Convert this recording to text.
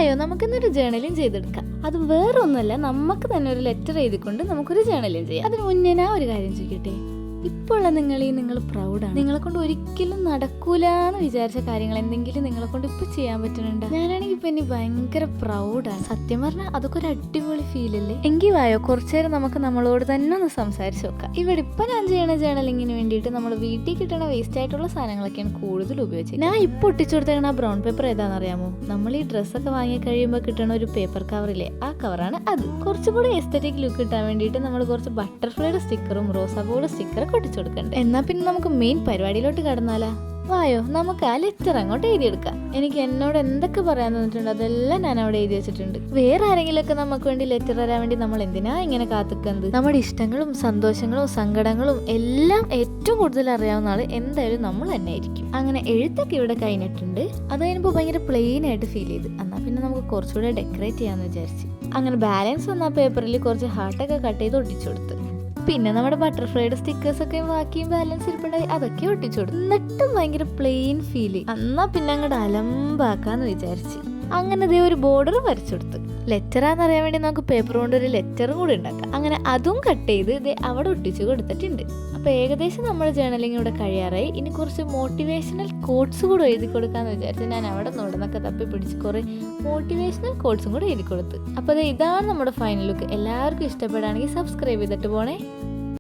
വായോ നമുക്കിന്നൊരു ജേണലും ചെയ്തെടുക്കാം. അത് വേറെ ഒന്നുമല്ല, നമുക്ക് തന്നെ ഒരു ലെറ്റർ എഴുതിക്കൊണ്ട് നമുക്കൊരു ജേണലും ചെയ്യാം. അതിന് മുന്നേ ഞാൻ ഒരു കാര്യം ചോദിക്കട്ടെ, ഇപ്പോഴുള്ള നിങ്ങൾ പ്രൗഡാണ്? നിങ്ങളെ കൊണ്ട് ഒരിക്കലും നടക്കൂലെന്ന് വിചാരിച്ച കാര്യങ്ങൾ എന്തെങ്കിലും നിങ്ങളെ കൊണ്ട് ഇപ്പൊ ചെയ്യാൻ പറ്റുന്നുണ്ടോ? ഞാനാണെങ്കിൽ ഇപ്പൊ ഇനി ഭയങ്കര പ്രൗഡാണ്. സത്യം പറഞ്ഞാൽ അതൊക്കെ ഒരു അടിപൊളി ഫീൽ അല്ലേ? എങ്കിൽ വായോ കുറച്ചു നേരം നമുക്ക് നമ്മളോട് തന്നെ ഒന്ന് സംസാരിച്ച് നോക്കാം. ഇവിടെ ഇപ്പൊ ഞാൻ ചെയ്യണ ജേണലിങ്ങിന് വേണ്ടിയിട്ട് നമ്മൾ വീട്ടിൽ കിട്ടണ വേസ്റ്റ് ആയിട്ടുള്ള സാധനങ്ങളൊക്കെയാണ് കൂടുതൽ ഉപയോഗിച്ചത്. ഞാൻ ഇപ്പൊ ഒട്ടിച്ചു കൊടുത്തേക്കണ ബ്രൗൺ പേപ്പർ ഏതാണെന്നറിയാമോ? നമ്മൾ ഈ ഡ്രസ്സൊക്കെ വാങ്ങി കഴിയുമ്പോൾ കിട്ടണ ഒരു പേപ്പർ കവറില്ലേ, ആ കവറാണ് അത്. കുറച്ചുകൂടി എസ്തറ്റിക് ലുക്ക് കിട്ടാൻ വേണ്ടിയിട്ട് നമ്മൾ കുറച്ച് ബട്ടർഫ്ലൈയുടെ സ്റ്റിക്കറും റോസാപ്പൂയുടെ സ്റ്റിക്കറും ഒട്ടിച്ചു കൊടുക്കണ്ടേ. എന്നാ പിന്നെ നമുക്ക് മെയിൻ പരിപാടിയിലോട്ട് കടന്നാലാ? വായോ നമുക്ക് ആ ലെറ്റർ അങ്ങോട്ട് എഴുതിയെടുക്കാം. എനിക്ക് എന്നോട് എന്തൊക്കെ പറയാൻ തന്നിട്ടുണ്ട് അതെല്ലാം ഞാൻ അവിടെ എഴുതി വെച്ചിട്ടുണ്ട്. വേറെ ആരെങ്കിലും ഒക്കെ നമുക്ക് വേണ്ടി ലെറ്റർ തരാൻ വേണ്ടി നമ്മൾ എന്തിനാ ഇങ്ങനെ കാത്തിക്കുന്നത്? നമ്മുടെ ഇഷ്ടങ്ങളും സന്തോഷങ്ങളും സങ്കടങ്ങളും എല്ലാം ഏറ്റവും കൂടുതൽ അറിയാവുന്ന ആള് എന്തായാലും നമ്മൾ തന്നെ ആയിരിക്കും. അങ്ങനെ എഴുത്തൊക്കെ ഇവിടെ കഴിഞ്ഞിട്ടുണ്ട്. അത് കഴിഞ്ഞപ്പോൾ ഭയങ്കര പ്ലെയിൻ ആയിട്ട് ഫീൽ ചെയ്ത്. എന്നാൽ പിന്നെ നമുക്ക് കുറച്ചുകൂടെ ഡെക്കറേറ്റ് ചെയ്യാമെന്ന് വിചാരിച്ചു. അങ്ങനെ ബാലൻസ് വന്ന പേപ്പറിൽ കുറച്ച് ഹാർട്ടൊക്കെ കട്ട് ചെയ്ത് ഒട്ടിച്ചു കൊടുത്ത്, പിന്നെ നമ്മുടെ ബട്ടർഫ്ലൈയുടെ സ്റ്റിക്കേഴ്സ് ഒക്കെ ബാക്കിയും ബാലൻസ് ഇരിപ്പുണ്ടായി, അതൊക്കെ ഒട്ടിച്ചു കൊടുത്തു. എന്നിട്ടും ഭയങ്കര പ്ലെയിൻ ഫീല്. എന്നാ പിന്നെ അങ്ങോട്ട് അലമ്പാക്കാന്ന് വിചാരിച്ച് അങ്ങനെ ദേ ഒരു ബോർഡർ വരച്ചു കൊടുത്ത്. ലെറ്ററാന്നറിയാൻ വേണ്ടി നമുക്ക് പേപ്പർ കൊണ്ട് ഒരു ലെറ്ററും കൂടി ഉണ്ടാക്കാം. അങ്ങനെ അതും കട്ട് ചെയ്ത് ദേ അവിടെ ഒട്ടിച്ചു കൊടുത്തിട്ടുണ്ട്. അപ്പൊ ഏകദേശം നമ്മുടെ ജേണലിംഗ് ഇവിടെ കഴിയാറായി. ഇനി കുറച്ച് മോട്ടിവേഷണൽ കോട്ട്സ് കൂടെ എഴുതി കൊടുക്കാന്ന് വിചാരിച്ചു ഞാൻ അവിടെ നോടന്നൊക്കെ തപ്പി പിടിച്ച് കുറെ മോട്ടിവേഷണൽ കോട്ട്സും കൂടെ എഴുതി കൊടുത്ത്. അപ്പൊ ഇതാണ് നമ്മുടെ ഫൈനൽ ലുക്ക്. എല്ലാവർക്കും ഇഷ്ടപ്പെടുകയാണെങ്കിൽ സബ്സ്ക്രൈബ് ചെയ്തിട്ട് പോണേ.